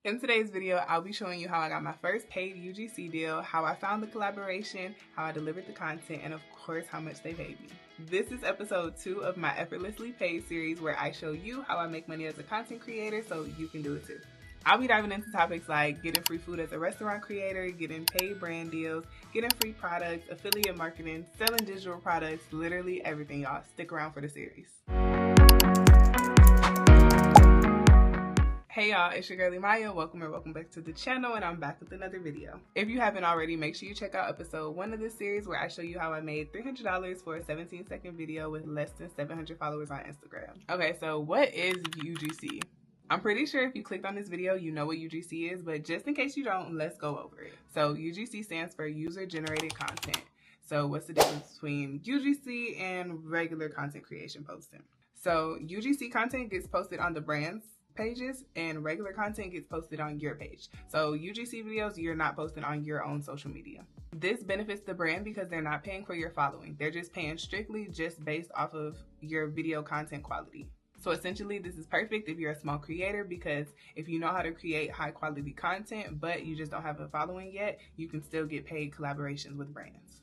In today's video, I'll be showing you how I got my first paid UGC deal, how I found the collaboration, how I delivered the content, and of course, how much they paid me. This is episode 2 of my Effortlessly Paid series where I show you how I make money as a content creator so you can do it too. I'll be diving into topics like getting free food as a restaurant creator, getting paid brand deals, getting free products, affiliate marketing, selling digital products, literally everything, y'all. Stick around for the series. Hey y'all, it's your girlie Maya. Welcome back to the channel, and I'm back with another video. If you haven't already, make sure you check out episode 1 of this series where I show you how I made $300 for a 17-second video with less than 700 followers on Instagram. Okay, so what is UGC? I'm pretty sure if you clicked on this video, you know what UGC is, but just in case you don't, let's go over it. So UGC stands for User Generated Content. So what's the difference between UGC and regular content creation posting? So UGC content gets posted on the brand's pages and regular content gets posted on your page. So UGC videos, you're not posting on your own social media. This benefits the brand because they're not paying for your following. They're just paying strictly just based off of your video content quality. So essentially, this is perfect if you're a small creator, because if you know how to create high quality content, but you just don't have a following yet, you can still get paid collaborations with brands.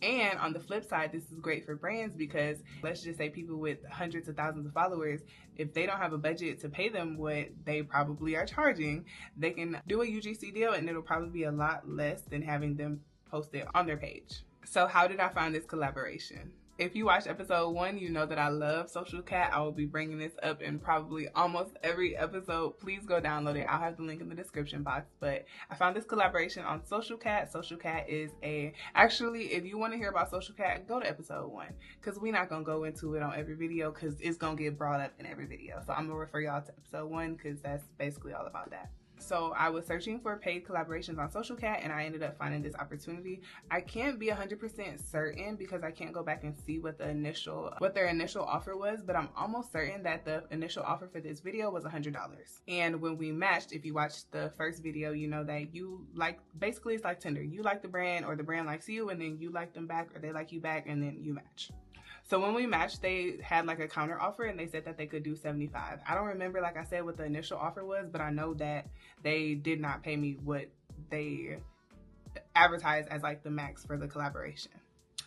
And on the flip side, this is great for brands because let's just say people with hundreds of thousands of followers, if they don't have a budget to pay them what they probably are charging, they can do a UGC deal and it'll probably be a lot less than having them post it on their page. So how did I find this collaboration? If you watched episode 1, you know that I love Social Cat. I will be bringing this up in probably almost every episode. Please go download it. I'll have the link in the description box. But I found this collaboration on Social Cat. Social Cat is actually, if you want to hear about Social Cat, go to episode 1. Because we're not going to go into it on every video because it's going to get brought up in every video. So I'm going to refer y'all to episode 1 because that's basically all about that. So I was searching for paid collaborations on Social Cat and I ended up finding this opportunity. I can't be 100% certain because I can't go back and see what their initial offer was, but I'm almost certain that the initial offer for this video was $100. And when we matched, if you watched the first video, you know that you like, basically it's like Tinder. You like the brand or the brand likes you, and then you like them back or they like you back, and then you match. So when we matched, they had like a counter offer and they said that they could do 75. I don't remember, like I said, what the initial offer was, but I know that they did not pay me what they advertised as like the max for the collaboration.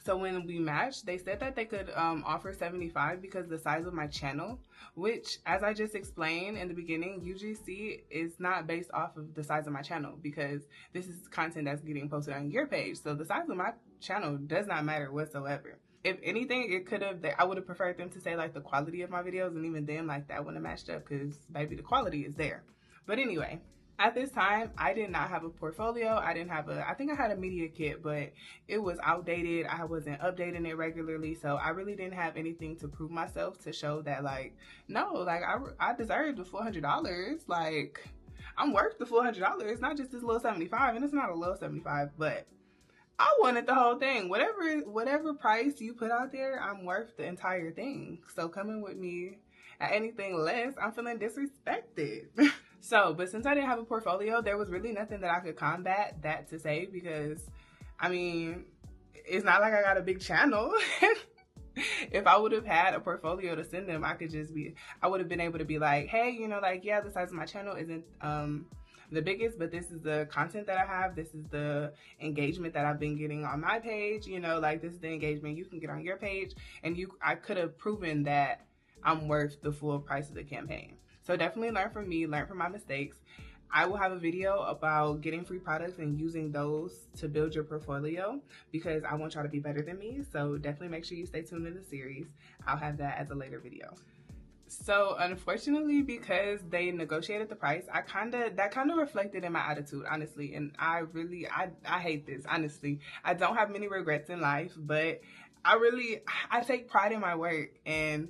So when we matched, they said that they could offer 75 because the size of my channel, which as I just explained in the beginning, UGC is not based off of the size of my channel because this is content that's getting posted on your page. So the size of my channel does not matter whatsoever. If anything, it could have, I would have preferred them to say like the quality of my videos, and even then like that wouldn't have matched up because baby, the quality is there. But anyway, at this time, I did not have a portfolio. I think I had a media kit, but it was outdated. I wasn't updating it regularly. So I really didn't have anything to prove myself to show that like, no, like I deserve the $400. Like I'm worth the $400, not just this little 75, and it's not a little 75, but I wanted the whole thing. Whatever price you put out there, I'm worth the entire thing. So coming with me at anything less, I'm feeling disrespected. So, but since I didn't have a portfolio, there was really nothing that I could combat that to say because, I mean, it's not like I got a big channel. If I would have had a portfolio to send them, I would have been able to be like, hey, you know, like, yeah, the size of my channel isn't the biggest, but this is the content that I have, this is the engagement that I've been getting on my page, you know, like this is the engagement you can get on your page, and I could have proven that I'm worth the full price of the campaign. So definitely learn from me, learn from my mistakes. I will have a video about getting free products and using those to build your portfolio because I want y'all to be better than me. So definitely make sure you stay tuned in the series. I'll have that as a later video. So unfortunately, because they negotiated the price, that kind of reflected in my attitude, honestly. And I hate this, honestly. I don't have many regrets in life, but I take pride in my work, and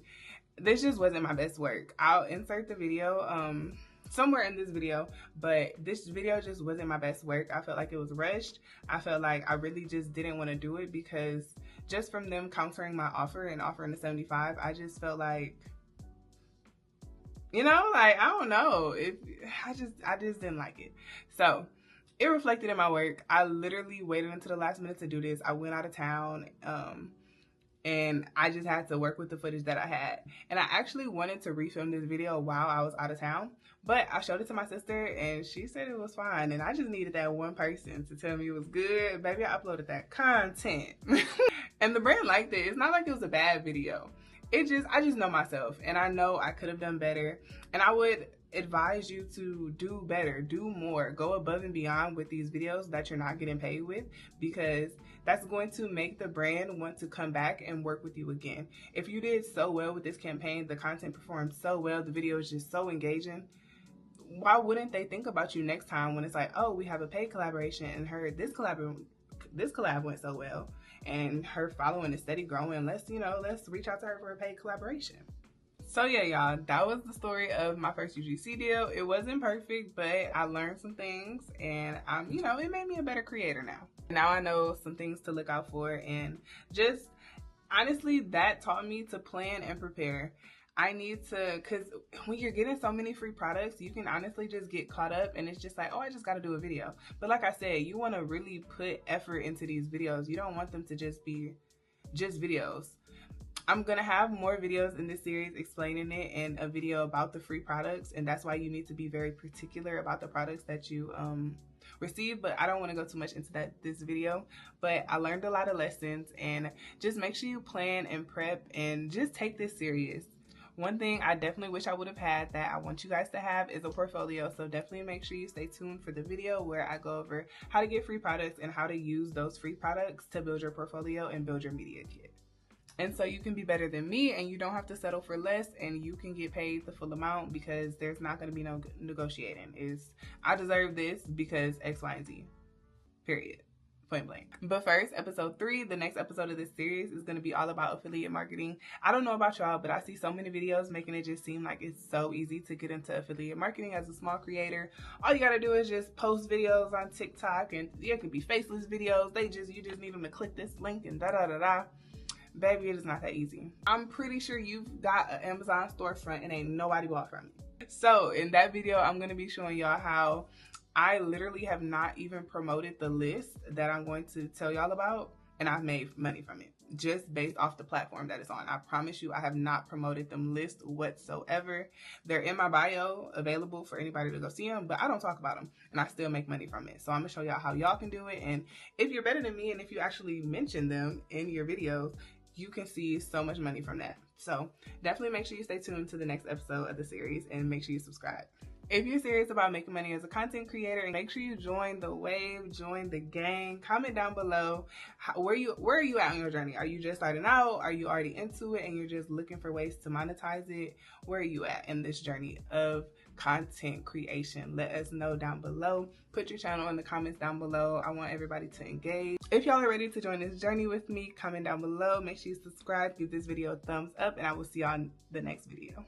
this just wasn't my best work. I'll insert the video somewhere in this video, but this video just wasn't my best work. I felt like it was rushed. I felt like I really just didn't want to do it because just from them countering my offer and offering the 75, I just felt like, you know, like, I don't know. I just didn't like it. So it reflected in my work. I literally waited until the last minute to do this. I went out of town and I just had to work with the footage that I had. And I actually wanted to refilm this video while I was out of town, but I showed it to my sister and she said it was fine, and I just needed that one person to tell me it was good. Baby, I uploaded that content. And the brand liked it. It's not like it was a bad video. I just know myself, and I know I could have done better, and I would advise you to do better, do more, go above and beyond with these videos that you're not getting paid with, because that's going to make the brand want to come back and work with you again. If you did so well with this campaign, the content performed so well, the video is just so engaging, why wouldn't they think about you next time when it's like, oh, we have a paid collaboration and this collab went so well and her following is steady growing, let's reach out to her for a paid collaboration. So yeah, y'all, that was the story of my first UGC deal. It wasn't perfect, but I learned some things, and it made me a better creator now. Now I know some things to look out for, and just honestly, that taught me to plan and prepare. I need to, because when you're getting so many free products, you can honestly just get caught up and it's just like, oh, I just got to do a video. But like I said, you want to really put effort into these videos. You don't want them to just be just videos. I'm going to have more videos in this series explaining it and a video about the free products. And that's why you need to be very particular about the products that you receive. But I don't want to go too much into this video. But I learned a lot of lessons, and just make sure you plan and prep and just take this serious. One thing I definitely wish I would have had that I want you guys to have is a portfolio. So definitely make sure you stay tuned for the video where I go over how to get free products and how to use those free products to build your portfolio and build your media kit. And so you can be better than me, and you don't have to settle for less, and you can get paid the full amount, because there's not going to be no negotiating. I deserve this because X, Y, and Z. Period. Point blank. But first, episode 3, the next episode of this series, is going to be all about affiliate marketing. I don't know about y'all, but I see so many videos making it just seem like it's so easy to get into affiliate marketing as a small creator. All you got to do is just post videos on TikTok, and it could be faceless videos. You just need them to click this link and da-da-da-da. Baby, it is not that easy. I'm pretty sure you've got an Amazon storefront and ain't nobody bought from you. So in that video, I'm going to be showing y'all how I literally have not even promoted the list that I'm going to tell y'all about, and I've made money from it just based off the platform that it's on. I promise you, I have not promoted them lists whatsoever. They're in my bio, available for anybody to go see them, but I don't talk about them, and I still make money from it. So I'm gonna show y'all how y'all can do it, and if you're better than me and if you actually mention them in your videos, you can see so much money from that. So definitely make sure you stay tuned to the next episode of the series, and make sure you subscribe. If you're serious about making money as a content creator, make sure you join the wave, join the gang. Comment down below where are you at on your journey? Are you just starting out? Are you already into it and you're just looking for ways to monetize it? Where are you at in this journey of content creation? Let us know down below. Put your channel in the comments down below. I want everybody to engage. If y'all are ready to join this journey with me, comment down below. Make sure you subscribe, give this video a thumbs up, and I will see y'all in the next video.